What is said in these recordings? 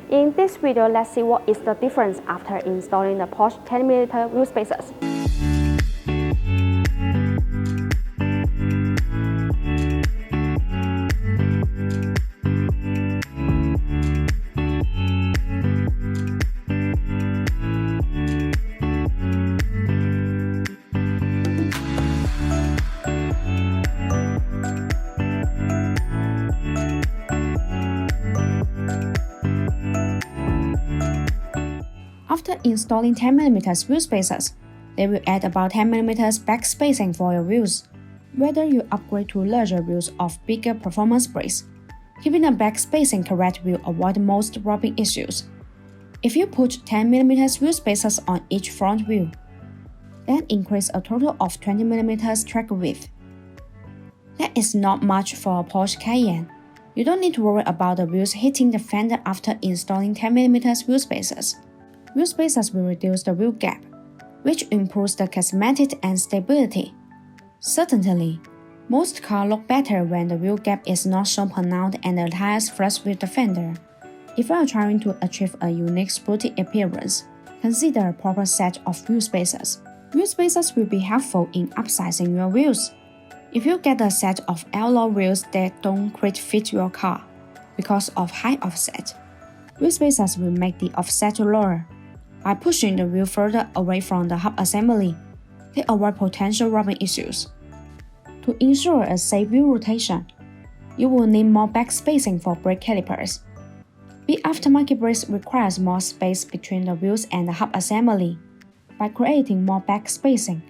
In this video, let's see what is the difference after installing the Porsche 10mm wheel spacers. After installing 10mm wheel spacers, they will add about 10mm back spacing for your wheels. Whether you upgrade to larger wheels or bigger performance brakes, keeping the back spacing correct will avoid most rubbing issues. If you put 10mm wheel spacers on each front wheel, that increases a total of 20mm track width. That is not much for a Porsche Cayenne. You don't need to worry about the wheels hitting the fender after installing 10mm wheel spacers. Wheel spacers will reduce the wheel gap, which improves the cosmetic and stability. Certainly, most cars look better when the wheel gap is not so pronounced and the tires flush with the fender. If you are trying to achieve a unique sporty appearance, consider a proper set of wheel spacers. Wheel spacers will be helpful in upsizing your wheels. If you get a set of alloy wheels that don't quite fit your car because of high offset, wheel spacers will make the offset lower. By pushing the wheel further away from the hub assembly, they avoid potential rubbing issues. To ensure a safe wheel rotation, you will need more back spacing for brake calipers. Big aftermarket brakes requires more space between the wheels and the hub assembly. By creating more back spacing,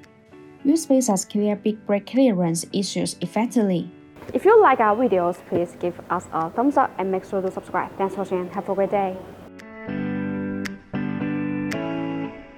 wheel spacers clear big brake clearance issues effectively. If you like our videos, please give us a thumbs up and make sure to subscribe. Thanks for watching and have a great day.